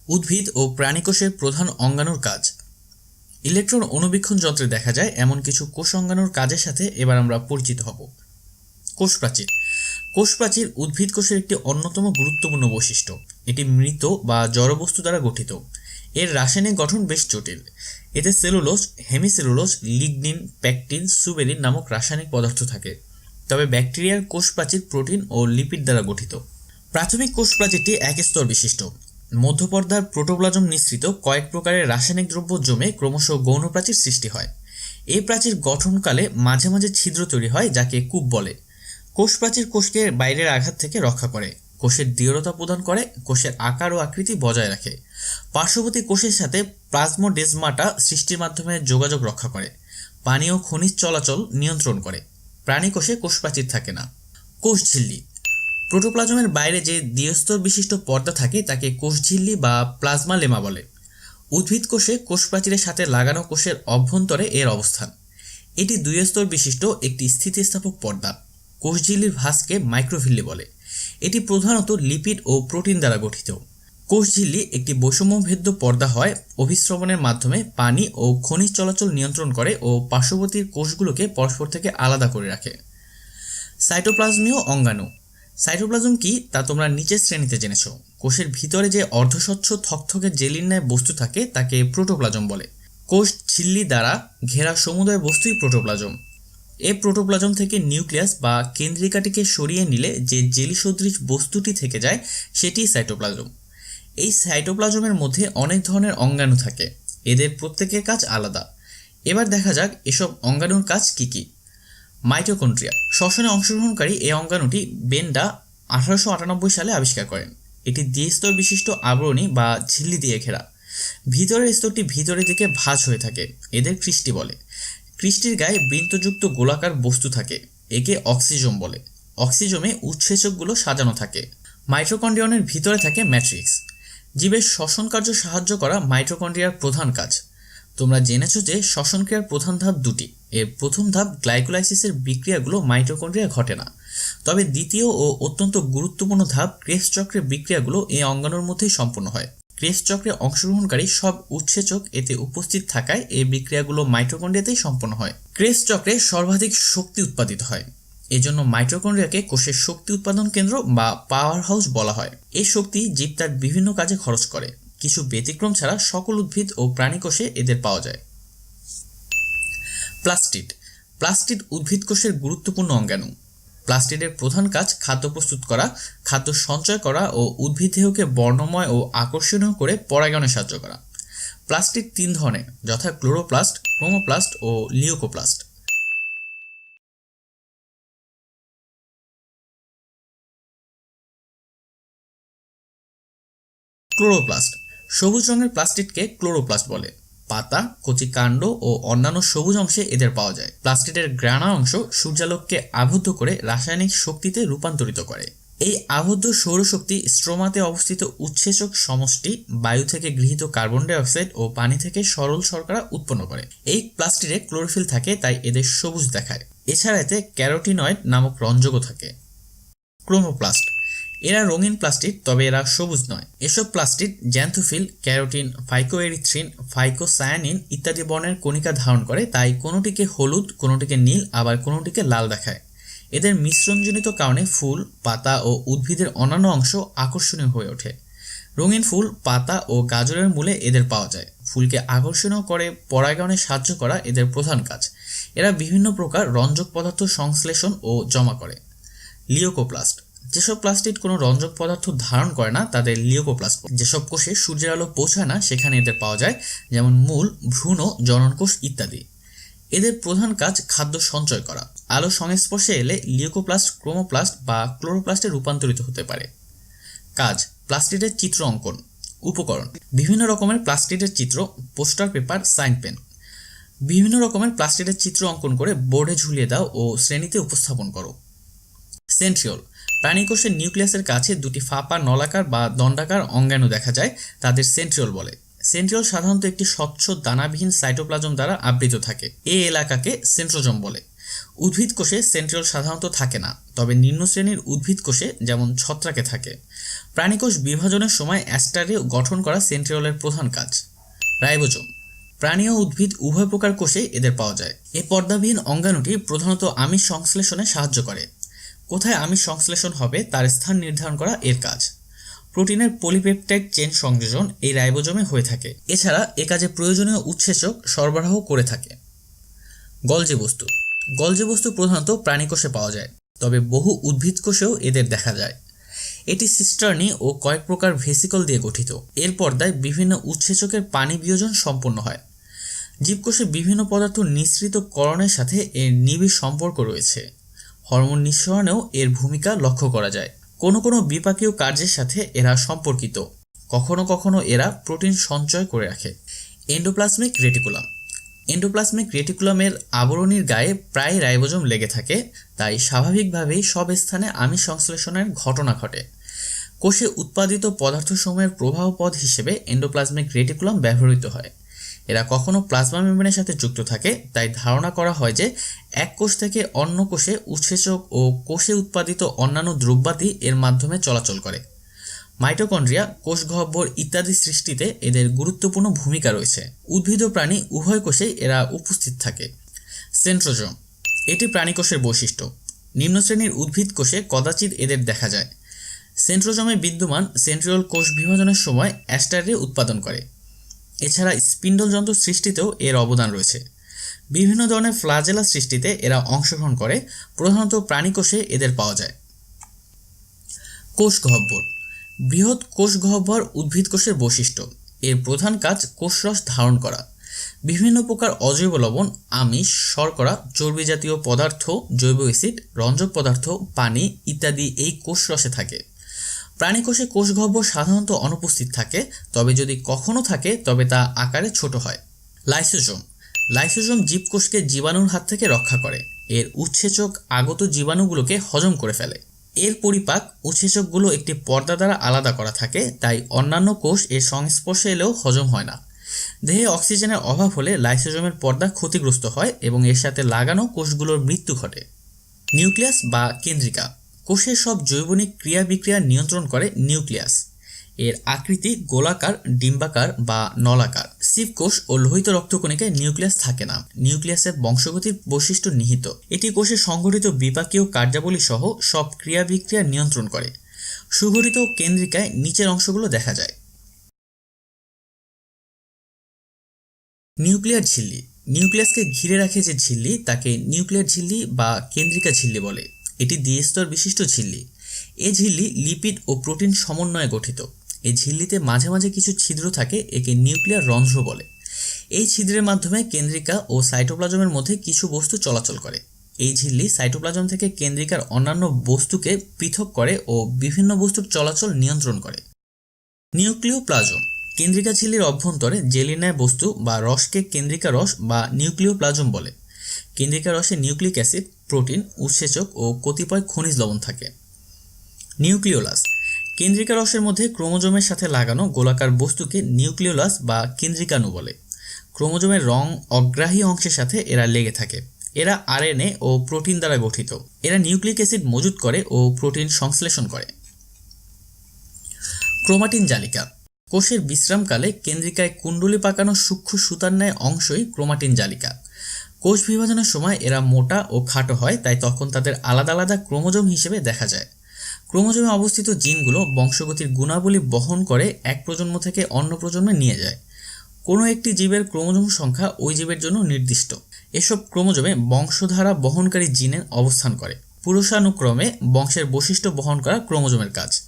উদ্ভিদ ও প্রাণীকোষের প্রধান অঙ্গাণুর কাজ। ইলেকট্রন অণুবীক্ষণ যন্ত্রে দেখা যায় এমন কিছু কোষ অঙ্গাণুর কাজের সাথে এবার আমরা পরিচিত হব। কোষ প্রাচীর। কোষ প্রাচীর উদ্ভিদ কোষের একটি অন্যতম গুরুত্বপূর্ণ বৈশিষ্ট্য। এটি মৃত বা জড়বস্তু দ্বারা গঠিত। এর রাসায়নিক গঠন বেশ জটিল। এতে cellulose, hemicellulose, lignin, pectin, suberin নামক রাসায়নিক পদার্থ থাকে। তবে ব্যাকটেরিয়ার কোষ প্রাচীর প্রোটিন ও লিপিড দ্বারা গঠিত। প্রাথমিক কোষ প্রাচীরটি এক স্তর বিশিষ্ট। মধ্যপর্দার প্রোটোপ্লাজম নিঃসৃত কয়েক প্রকারের রাসায়নিক দ্রব্য জমে ক্রমশ গৌণ প্রাচীর সৃষ্টি হয়। এই প্রাচীর গঠনকালে মাঝে মাঝে ছিদ্র তৈরি হয়, যাকে কূপ বলে। কোষ প্রাচীর কোষকে বাইরের আঘাত থেকে রক্ষা করে, কোষের দৃঢ়তা প্রদান করে, কোষের আকার ও আকৃতি বজায় রাখে। পার্শ্ববর্তী কোষের সাথে প্লাজমোডেজমাটা সৃষ্টির মাধ্যমে যোগাযোগ রক্ষা করে। পানি ও খনিজ চলাচল নিয়ন্ত্রণ করে। প্রাণী কোষে কোষ প্রাচীর থাকে না। কোষ ঝিল্লি। প্রোটোপ্লাজমের বাইরে যে দ্বিস্তর বিশিষ্ট পর্দা থাকে তাকে কোষঝিল্লি বা প্লাজমা লেমা বলে। উদ্ভিদ কোষে কোষ প্রাচীরের সাথে লাগানো কোষের অভ্যন্তরে এর অবস্থান। এটি দুই স্তর বিশিষ্ট একটি স্থিতিস্থাপক পর্দা। কোষঝিল্লির ভাঁজকে মাইক্রোভিল্লি বলে। এটি প্রধানত লিপিড ও প্রোটিন দ্বারা গঠিত। কোষঝিল্লি একটি বৈষম্যভেদ্য পর্দা হয়, অভিস্রবণের মাধ্যমে পানি ও খনিজ চলাচল নিয়ন্ত্রণ করে ও পার্শ্ববর্তী কোষগুলোকে পরস্পর থেকে আলাদা করে রাখে। সাইটোপ্লাজমীয় অঙ্গাণু। সাইটোপ্লাজম কি তা তোমরা নিচের শ্রেণীতে জেনেছ। কোষের ভিতরে যে অর্ধস্বচ্ছ থকথকে জেলির ন্যায় বস্তু থাকে তাকে প্রোটোপ্লাজম বলে। কোষ ঝিল্লি দ্বারা ঘেরা সমুদয় বস্তুই প্রোটোপ্লাজম। এই প্রোটোপ্লাজম থেকে নিউক্লিয়াস বা কেন্দ্রিকাটিকে সরিয়ে নিলে যে জেলি সদৃশ বস্তুটি থেকে যায় সেটি সাইটোপ্লাজম। এই সাইটোপ্লাজমের মধ্যে অনেক ধরনের অঙ্গাণু থাকে। এদের প্রত্যেকের কাজ আলাদা। এবার দেখা যাক এসব অঙ্গাণুর কাজ কি কি। মাইটোকন্ড্রিয়া। শ্বসনে অংশগ্রহণকারী এই অঙ্গাণুটি বেন্ডা 1898 সালে আবিষ্কার করেন। এটি দ্বিস্তর বিশিষ্ট আবরণী বা ঝিল্লি দিয়ে ঘেরা। ভিতরের স্তরটি ভিতরের দিকে ভাঁজ হয়ে থাকে। এদের ক্রিস্টি বলে। ক্রিস্টির গায়ে বৃন্তযুক্ত গোলাকার বস্তু থাকে। একে অক্সিজোম বলে। অক্সিজোমে উৎসেচকগুলো সাজানো থাকে। মাইটোকন্ড্রিয়নের ভিতরে থাকে ম্যাট্রিক্স। জীবের শ্বসন কার্য সাহায্য করা মাইটোকন্ড্রিয়ার প্রধান কাজ। তোমরা জেনেছো যে শ্বসন ক্রিয়ার প্রধান ধাপ দুটি। এর প্রথম ধাপ গ্লাইকোলাইসিসের বিক্রিয়াগুলো মাইটোকন্ড্রিয়া ঘটে না। তবে দ্বিতীয় ও অত্যন্ত গুরুত্বপূর্ণ ধাপ ক্রেস চক্রের বিক্রিয়াগুলো এই অঙ্গাণুর মধ্যেই সম্পন্ন হয়। ক্রেস চক্রে অংশগ্রহণকারী সব উৎসেচক এতে উপস্থিত থাকায় এই বিক্রিয়াগুলো মাইটোকন্ড্রিয়াতেই সম্পন্ন হয়। ক্রেস চক্রে সর্বাধিক শক্তি উৎপাদিত হয়। এজন্য মাইটোকন্ড্রিয়াকে কোষের শক্তি উৎপাদন কেন্দ্র বা পাওয়ার হাউস বলা হয়। এই শক্তি জীব তার বিভিন্ন কাজে খরচ করে। কিছু ব্যতিক্রম ছাড়া সকল উদ্ভিদ ও প্রাণী কোষে এদের পাওয়া যায়। প্লাস্টিড। প্লাস্টিড উদ্ভিদ কোষের গুরুত্বপূর্ণ অঙ্গাণু। প্লাস্টিডের প্রধান কাজ খাদ্য প্রস্তুত করা, খাদ্য সঞ্চয় করা ও উদ্ভিদ দেহকে বর্ণময় ও আকর্ষণীয় করে পরাগায়নে সাহায্য করা। প্লাস্টিড 3 ধরনের, যথা ক্লোরোপ্লাস্ট, ক্রোমোপ্লাস্ট ও লিউকোপ্লাস্ট। ক্লোরোপ্লাস্ট। সবুজ রঙের প্লাস্টিডকে ক্লোরোপ্লাস্ট বলে। পাতা, কচি কাণ্ড ও অন্যান্য সবুজ অংশে এদের পাওয়া যায়। প্লাস্টিডের গ্রানা অংশ সূর্যালোককে আবদ্ধ করে রাসায়নিক শক্তিতে রূপান্তরিত করে। এই আবদ্ধ সৌরশক্তি স্ট্রোমাতে অবস্থিত উৎসেচক সমষ্টি বায়ু থেকে গৃহীত কার্বন ডাই অক্সাইড ও পানি থেকে সরল শর্করা উৎপন্ন করে। এই প্লাস্টিডে ক্লোরোফিল থাকে, তাই এদের সবুজ দেখায়। এছাড়া এতে ক্যারোটিনয়েড নামক রঞ্জকও থাকে। ক্রোমোপ্লাস্ট। এরা রঙিন প্লাস্টিড, তবে এরা সবুজ নয়। এসব plastid xanthophyll, carotene, phycoerythrin, phycocyanin ইত্যাদি বর্ণের কণিকা ধারণ করে, তাই কোনোটিকে হলুদ, কোনোটিকে নীল, আবার কোনোটিকে লাল দেখায়। এদের মিশ্রণজনিত কারণে ফুল, পাতা ও উদ্ভিদের অন্যান্য অংশ আকর্ষণীয় হয়ে ওঠে। রঙিন ফুল, পাতা ও গাজরের মূলে এদের পাওয়া যায়। ফুলকে আকর্ষণীয় করে পরাগায়নে সাহায্য করা এদের প্রধান কাজ। এরা বিভিন্ন প্রকার রঞ্জক পদার্থ সংশ্লেষণ ও জমা করে। লিউকোপ্লাস্ট। যেসব প্লাস্টিড কোনো রঞ্জক পদার্থ ধারণ করে না তাদের লিউকোপ্লাস্ট। যেসব কোষে সূর্যের আলো পৌঁছায় না সেখানে এদের পাওয়া যায়, যেমন মূল, ভ্রূণ, জননকোষ ইত্যাদি। এদের প্রধান কাজ খাদ্য সঞ্চয় করা। আলো সংস্পর্শে এলে লিউকোপ্লাস্ট ক্রোমোপ্লাস্ট বা ক্লোরোপ্লাস্টে রূপান্তরিত হতে পারে। কাজ: প্লাস্টিডের চিত্র অঙ্কন। উপকরণ: বিভিন্ন রকমের প্লাস্টিডের চিত্র, পোস্টার পেপার, সাইন পেন। বিভিন্ন রকমের প্লাস্টিডের চিত্র অঙ্কন করে বোর্ডে ঝুলিয়ে দাও ও শ্রেণীতে উপস্থাপন করো। সেন্ট্রিওল। প্রাণীকোষের নিউক্লিয়াসের কাছে দুটি ফাঁপা নলাকার বা দণ্ডাকার অঙ্গাণু দেখা যায়, তাদের সেন্ট্রিওল বলে। সেন্ট্রিওল সাধারণত একটি স্বচ্ছ দানাবিহীন সাইটোপ্লাজম দ্বারা আবৃত থাকে। এই এলাকাকে সেন্ট্রোজোম বলে। উদ্ভিদ কোষে সেন্ট্রিওল সাধারণত থাকে না, তবে নিম্ন শ্রেণীর উদ্ভিদ কোষে যেমন ছত্রাকে থাকে। প্রাণীকোষ বিভাজনের সময় অ্যাস্টারে গঠন করা সেন্ট্রিওলের প্রধান কাজ। রাইবোজোম, প্রাণী ও উদ্ভিদ উভয় প্রকার কোষে এদের পাওয়া যায়। এই পর্দাবিহীন অঙ্গাণুটি প্রধানত আমিষ সংশ্লেষণে সাহায্য করে। কোথায় আমিষ সংশ্লেষণ হবে তার স্থান নির্ধারণ করা এর কাজ। প্রোটিনের পলিপেপটাইড চেইন সংযোজন এই রাইবোজোমে হয়ে থাকে। এছাড়া এ কাজে প্রয়োজনীয় উৎসেচক সরবরাহ করে থাকে। গলজি বস্তু, গলজি বস্তু প্রধানত প্রাণীকোষে পাওয়া যায়, তবে বহু উদ্ভিদ কোষেও এদের দেখা যায়। এটি সিস্টার্নি ও কয়েক প্রকার ভেসিকল দিয়ে গঠিত। এর পর্দায় বিভিন্ন উৎসেচকের পানি বিয়োজন সম্পন্ন হয়। জীবকোষে বিভিন্ন পদার্থ নিঃসৃতকরণের সাথে এর নিবিড় সম্পর্ক রয়েছে। হরমোন নিঃসরণেও এর ভূমিকা লক্ষ্য করা যায়। কোনো কোনো বিপাকীয় কার্যের সাথে এরা সম্পর্কিত। কখনো কখনো এরা প্রোটিন সঞ্চয় করে রাখে। এন্ডোপ্লাজমিক রেটিকুলাম, এন্ডোপ্লাজমিক রেটিকুলামের আবরণীর গায়ে প্রায় রাইবোজোম লেগে থাকে, তাই স্বাভাবিকভাবেই সব স্থানে আমিষ সংশ্লেষণের ঘটনা ঘটে। কোষে উৎপাদিত পদার্থসমূহের প্রবাহ পথ হিসেবে এন্ডোপ্লাজমিক রেটিকুলাম ব্যবহৃত হয়। এরা কখনো প্লাজমা মেমব্রেনের সাথে যুক্ত থাকে, তাই ধারণা করা হয় যে এক কোষ থেকে অন্য কোষে উৎসেচক ও কোষে উৎপাদিত অন্যান্য দ্রব্যাদি এর মাধ্যমে চলাচল করে। মাইটোকন্ড্রিয়া, কোষ গহ্বর ইত্যাদি সৃষ্টিতে এদের গুরুত্বপূর্ণ ভূমিকা রয়েছে। উদ্ভিদ ও প্রাণী উভয় কোষেই এরা উপস্থিত থাকে। সেন্ট্রোজোম, এটি প্রাণীকোষের বৈশিষ্ট্য। নিম্ন শ্রেণীর উদ্ভিদ কোষে কদাচিৎ এদের দেখা যায়। সেন্ট্রোজোমে বিদ্যমান সেন্ট্রিওল কোষ বিভাজনের সময় অ্যাস্টারে উৎপাদন করে। এছাড়া স্পিন্ডল যন্ত্র সৃষ্টিতেও এর অবদান রয়েছে। বিভিন্ন ধরনের ফ্লাজেলা সৃষ্টিতে এরা অংশগ্রহণ করে। প্রধানত প্রাণীকোষে এদের পাওয়া যায়। কোষ গহ্বর, বৃহৎ কোষ গহ্বর উদ্ভিদ কোষের বৈশিষ্ট্য। এর প্রধান কাজ কোষরস ধারণ করা। বিভিন্ন প্রকার অজৈব লবণ, আমিষ, শর্করা, চর্বি জাতীয় পদার্থ, জৈব অ্যাসিড, রঞ্জক পদার্থ, পানি ইত্যাদি এই কোষরসে থাকে। প্রাণীকোষে কোষ গহ্বর সাধারণত অনুপস্থিত থাকে, তবে যদি কখনো থাকে তবে তা আকারে ছোট হয়। লাইসোজোম, লাইসোজোম জীবকোষকে জীবাণুর হাত থেকে রক্ষা করে। এর উৎসেচক আগত জীবাণুগুলোকে হজম করে ফেলে। এর পরিপাক উৎসেচকগুলো একটি পর্দা দ্বারা আলাদা করা থাকে, তাই অন্যান্য কোষ এর সংস্পর্শে এলেও হজম হয় না। দেহে অক্সিজেনের অভাব হলে লাইসোজোমের পর্দা ক্ষতিগ্রস্ত হয় এবং এর সাথে লাগানো কোষগুলোর মৃত্যু ঘটে। নিউক্লিয়াস বা কেন্দ্রিকা, কোষের সব জৈবনিক ক্রিয়া বিক্রিয়া নিয়ন্ত্রণ করে নিউক্লিয়াস। এর আকৃতি গোলাকার, ডিম্বাকার বা নলাকার। শিবকোষ ও লোহিত রক্তকণিকায় নিউক্লিয়াস থাকে না। নিউক্লিয়াসের বংশগতির বৈশিষ্ট্য নিহিত। এটি কোষে সংঘটিত বিপাকীয় কার্যাবলী সহ সব ক্রিয়া বিক্রিয়া নিয়ন্ত্রণ করে। সুগঠিত কেন্দ্রিকায় নিচের অংশগুলো দেখা যায়। নিউক্লিয়ার ঝিল্লি, নিউক্লিয়াসকে ঘিরে রাখে যে ঝিল্লি তাকে নিউক্লিয়ার ঝিল্লি বা কেন্দ্রিকা ঝিল্লি বলে। এটি দ্বিস্তর বিশিষ্ট ঝিল্লি। এই ঝিল্লি লিপিড ও প্রোটিন সমন্বয়ে গঠিত। এই ঝিল্লিতে মাঝে মাঝে কিছু ছিদ্র থাকে, একে নিউক্লিয়ার রন্ধ্র বলে। এই ছিদ্রের মাধ্যমে কেন্দ্রিকা ও সাইটোপ্লাজমের মধ্যে কিছু বস্তু চলাচল করে। এই ঝিল্লি সাইটোপ্লাজম থেকে কেন্দ্রিকার অন্যান্য বস্তুকে পৃথক করে ও বিভিন্ন বস্তুর চলাচল নিয়ন্ত্রণ করে। নিউক্লিওপ্লাজম, কেন্দ্রিকা ঝিল্লির অভ্যন্তরে জেলিনায় বস্তু বা রসকে কেন্দ্রিকা রস বা নিউক্লিওপ্লাজম বলে। কেন্দ্রিকা রসে নিউক্লিক অ্যাসিড, প্রোটিন, উৎসেচক ও কতিপয় খনিজ লবণ থাকে। নিউক্লিওলাস, কেন্দ্রিকা রসের মধ্যে ক্রোমোজোমের সাথে লাগানো গোলাকার বস্তুকে নিউক্লিওলাস বা কেন্দ্রিকাণু বলে। ক্রোমোজোমের রং অগ্রাহী অংশের সাথে এরা লেগে থাকে। এরা আরএনএ ও প্রোটিন দ্বারা গঠিত। এরা নিউক্লিক অ্যাসিড মজুত করে ও প্রোটিন সংশ্লেষণ করে। ক্রোমাটিন জালিকা, কোষের বিশ্রামকালে কেন্দ্রিকায় কুণ্ডলী পাকানো সূক্ষ্ম সুতার ন্যায় অংশই ক্রোমাটিন জালিকা। কোষ বিভাজনের সময় এরা মোটা ও খাটো হয়, তাই তখন তাদের আলাদা আলাদা ক্রোমোজোম হিসেবে দেখা যায়। ক্রোমোজোমে অবস্থিত জিনগুলো বংশগতির গুণাবলী বহন করে এক প্রজন্ম থেকে অন্য প্রজন্মে নিয়ে যায়। কোনো একটি জীবের ক্রোমোজোম সংখ্যা ওই জীবের জন্য নির্দিষ্ট। এসব ক্রোমোজোমে বংশধারা বহনকারী জিনের অবস্থান করে। পুরুষানুক্রমে বংশের বৈশিষ্ট্য বহন করা ক্রোমোজোমের কাজ।